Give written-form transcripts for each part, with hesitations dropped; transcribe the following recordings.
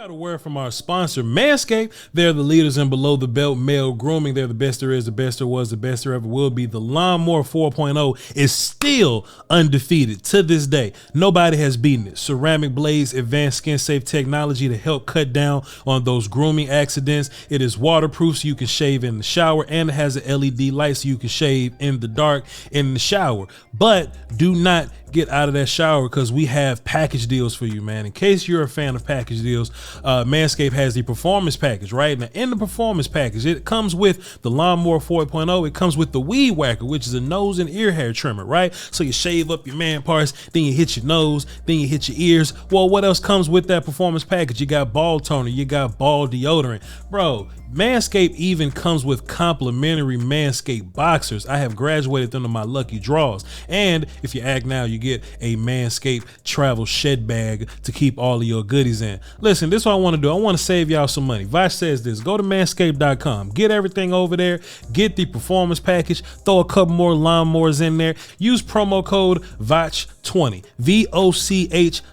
Got a word from our sponsor, Manscaped. They're the leaders in below the belt male grooming. They're the best there is, the best there was, the best there ever will be. The Lawnmower 4.0 is still undefeated to this day. Nobody has beaten it. Ceramic blades, advanced skin safe technology to help cut down on those grooming accidents. It is waterproof so you can shave in the shower, and it has an LED light so you can shave in the dark in the shower. But do not get out of that shower because we have package deals for you, man. In case you're a fan of package deals, Manscaped has the performance package, right? Now, in the performance package, it comes with the Lawnmower 4.0. It comes with the Weed Whacker, which is a nose and ear hair trimmer, right? So you shave up your man parts, then you hit your nose, then you hit your ears. Well, what else comes with that performance package? You got ball toner, you got ball deodorant. Bro, Manscaped even comes with complimentary Manscaped boxers. I have graduated them to my lucky draws. And if you act now, you get a Manscaped travel shed bag to keep all of your goodies in. Listen, this is what I want to do. I want to save y'all some money. Voch says this. Go to manscaped.com. Get everything over there. Get the performance package. Throw a couple more lawnmowers in there. Use promo code VOCH20. VOCH20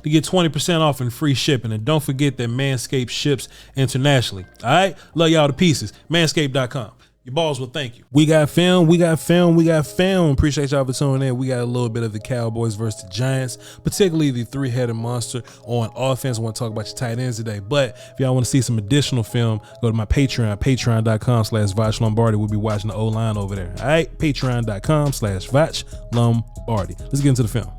to get 20% off and free shipping. And don't forget that Manscaped ships internationally. All right? Love y'all to pieces. Manscaped.com. Your balls will thank you. We got film. Appreciate y'all for tuning in. We got a little bit of the Cowboys versus the Giants, particularly the three-headed monster on offense. I want to talk about your tight ends today. But if y'all want to see some additional film, go to my Patreon, patreon.com/Voch Lombardi. We'll be watching the O-line over there. All right? Patreon.com/Voch Lombardi. Let's get into the film.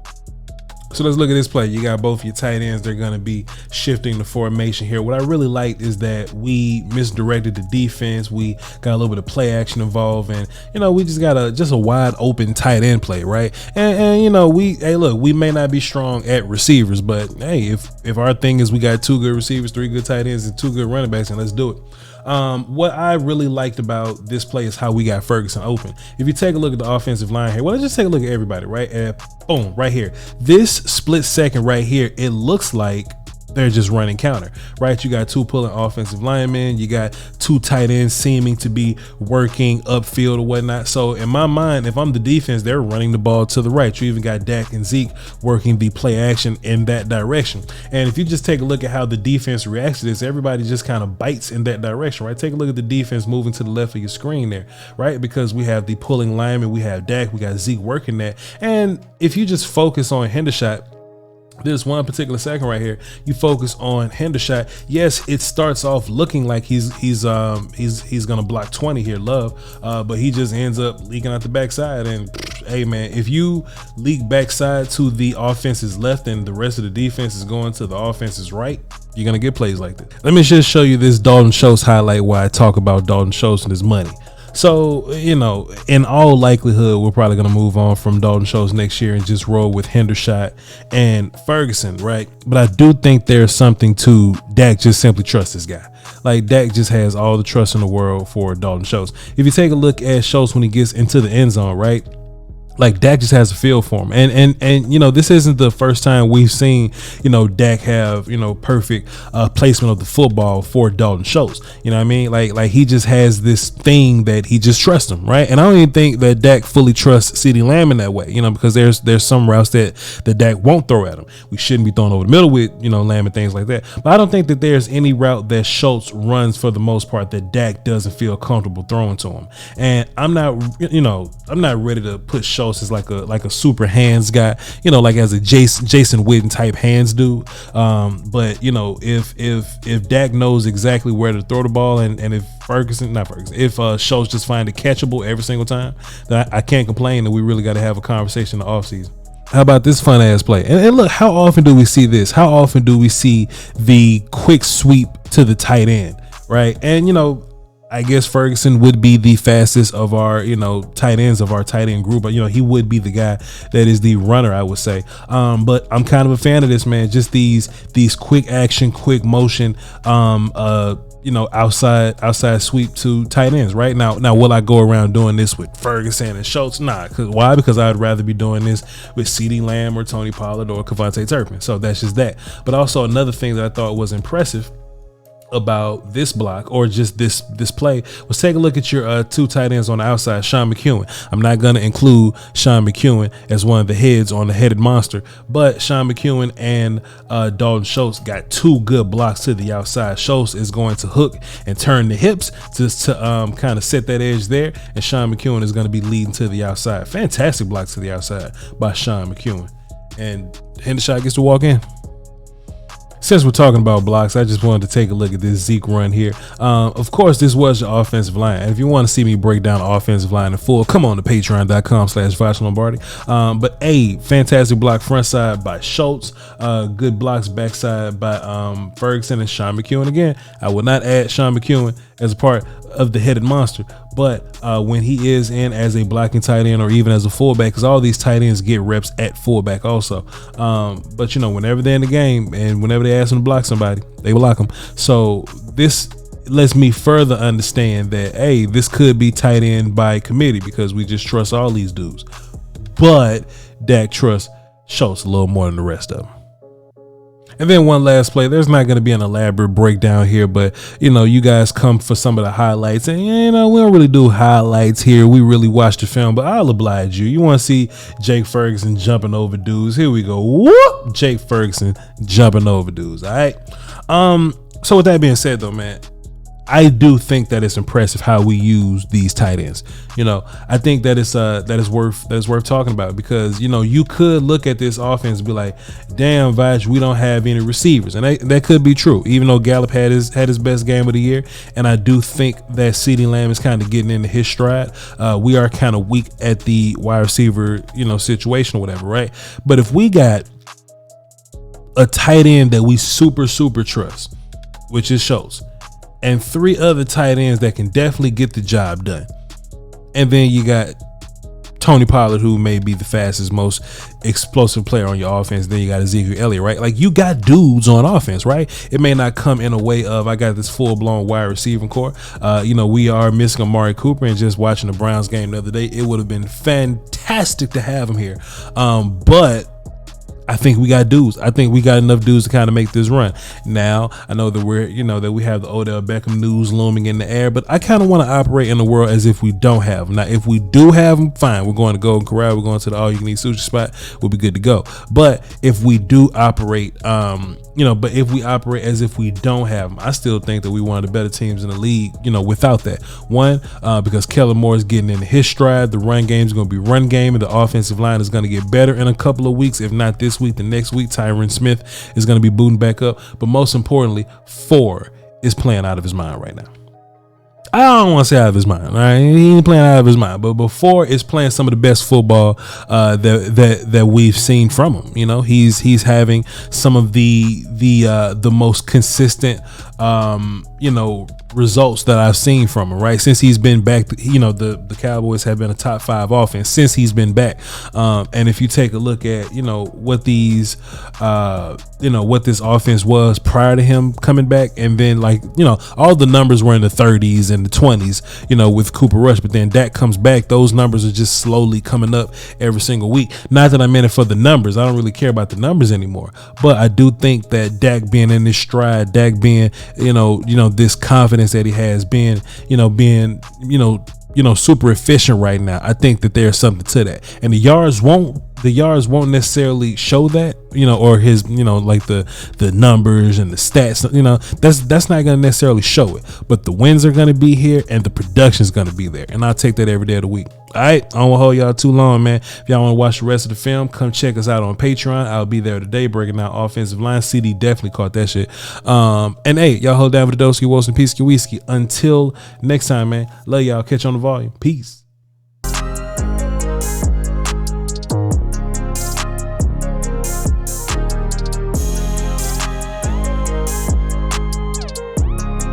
So let's look at this play. You got both your tight ends. They're going to be shifting the formation here. What I really liked is that we misdirected the defense. We got a little bit of play action involved, and we just got a wide open tight end play, right? And we may not be strong at receivers, but hey, if our thing is we got two good receivers, three good tight ends, and two good running backs, and let's do it. What I really liked about this play is how we got Ferguson open. If you take a look at the offensive line here, well, let's just take a look at everybody, right? Boom, right here. This split second right here, it looks like they're just running counter, right? You got two pulling offensive linemen. You got two tight ends seeming to be working upfield or whatnot. So in my mind, if I'm the defense, they're running the ball to the right. You even got Dak and Zeke working the play action in that direction. And if you just take a look at how the defense reacts to this, everybody just kind of bites in that direction, right? Take a look at the defense moving to the left of your screen there, right? Because we have the pulling lineman, we have Dak, we got Zeke working that. And if you just focus on Hendershot, this one particular second right here, you focus on Hendershot. Yes, it starts off looking like he's gonna block 20 here, but he just ends up leaking out the backside. And hey man, if you leak backside to the offense's left and the rest of the defense is going to the offense's right, you're gonna get plays like this. Let me just show you this Dalton Schultz highlight why I talk about Dalton Schultz and his money. So, in all likelihood, we're probably going to move on from Dalton Schultz next year and just roll with Hendershot and Ferguson, right? But I do think there's something to Dak just simply trust this guy. Like, Dak just has all the trust in the world for Dalton Schultz. If you take a look at Schultz when he gets into the end zone, right? Like, Dak just has a feel for him. And this isn't the first time we've seen, Dak have, perfect placement of the football for Dalton Schultz. You know what I mean? Like he just has this thing that he just trusts him, right? And I don't even think that Dak fully trusts CeeDee Lamb in that way, because there's some routes that Dak won't throw at him. We shouldn't be throwing over the middle with, Lamb and things like that. But I don't think that there's any route that Schultz runs for the most part that Dak doesn't feel comfortable throwing to him. And I'm not ready to put Schultz is like a super hands guy, like as a Jason Witten type hands dude. But if Dak knows exactly where to throw the ball, and if Schultz just find it catchable every single time, then I can't complain. And we really got to have a conversation in the offseason. How about this fun ass play? And look, how often do we see this? How often do we see the quick sweep to the tight end, right? And I guess Ferguson would be the fastest of our, tight ends of our tight end group. But, he would be the guy that is the runner, I would say. But I'm kind of a fan of this, man. Just these quick action, quick motion, outside sweep to tight ends. Right now, will I go around doing this with Ferguson and Schultz? Nah. Why? Because I'd rather be doing this with CeeDee Lamb or Tony Pollard or Kevontae Turpin. So that's just that. But also another thing that I thought was impressive about this block or just this play was take a look at your two tight ends on the outside, Sean McEwen. I'm not going to include Sean McEwen as one of the heads on the headed monster, but Sean McEwen and Dalton Schultz got two good blocks to the outside. Schultz is going to hook and turn the hips just to kind of set that edge there, and Sean McEwen is going to be leading to the outside. Fantastic blocks to the outside by Sean McEwen, and Hendershot gets to walk in. Since we're talking about blocks, I just wanted to take a look at this Zeke run here. Of course, this was your offensive line. And if you want to see me break down offensive line in full, come on to patreon.com/Voch Lombardi. But a fantastic block front side by Schultz. Good blocks backside by Ferguson and Sean McEwen. Again, I would not add Sean McEwen as a part of the headed monster, but when he is in as a blocking tight end or even as a fullback, because all these tight ends get reps at fullback also. But you know, whenever they're in the game and whenever they ask them to block somebody, they block them. So this lets me further understand that, hey, this could be tight end by committee because we just trust all these dudes. But Dak trusts Schultz a little more than the rest of them. And then one last play. There's not going to be an elaborate breakdown here, but, you know, you guys come for some of the highlights. And, you know, we don't really do highlights here. We really watch the film, but I'll oblige you. You want to see Jake Ferguson jumping over dudes. Here we go. Whoop! Jake Ferguson jumping over dudes. All right. So with that being said, though, man, I do think that it's impressive how we use these tight ends. You know, I think that it's that is worth talking about, because, you know, you could look at this offense and be like, damn, Voch, we don't have any receivers. And that could be true, even though Gallup had his best game of the year. And I do think that CeeDee Lamb is kind of getting into his stride. We are kind of weak at the wide receiver, you know, situation or whatever, right? But if we got a tight end that we super trust, which is Schultz, and three other tight ends that can definitely get the job done, and then you got Tony Pollard, who may be the fastest, most explosive player on your offense. Then you got Ezekiel Elliott, right? Like, you got dudes on offense, right? It may not come in a way of, I got this full-blown wide receiving core. You know, we are missing Amari Cooper, and just watching the Browns game the other day, it would have been fantastic to have him here. But I think we got dudes. I think we got enough dudes to kind of make this run. Now, I know that we have the Odell Beckham news looming in the air, but I kind of want to operate in the world as if we don't have them. Now, if we do have them, fine. We're going to Golden Corral. We're going to the all-you-can-eat sushi spot. We'll be good to go. But if we do operate, if we operate as if we don't have them, I still think that we one of the better teams in the league, you know, without that. One, because Kellen Moore is getting into his stride. The run game is going to be run game, and the offensive line is going to get better in a couple of weeks, if not this week, the next week. Tyron Smith is going to be booting back up. But most importantly, 4 is playing out of his mind right now. I don't want to say out of his mind. All right? He ain't playing out of his mind, but 4 is playing some of the best football that we've seen from him. You know, he's having some of the most consistent results that I've seen from him, right? Since he's been back, the Cowboys have been a top 5 offense since he's been back. And if you take a look at, what these, what this offense was prior to him coming back, and then all the numbers were in the 30s and the 20s, with Cooper Rush, but then Dak comes back, those numbers are just slowly coming up every single week. Not that I'm in it for the numbers. I don't really care about the numbers anymore, but I do think that Dak being in this stride, Dak being, this confidence that he has, being super efficient right now, I think that there's something to that. And the yards won't necessarily show that, or his, like the numbers and the stats, that's not going to necessarily show it, but the wins are going to be here and the production is going to be there. And I'll take that every day of the week. All right. I don't want to hold y'all too long, man. If y'all want to watch the rest of the film, come check us out on Patreon. I'll be there today breaking down offensive line. CD definitely caught that shit. And hey, y'all hold down for the Doski Wilson, peace, whiskey. Until next time, man. Love y'all. Catch you on the volume. Peace.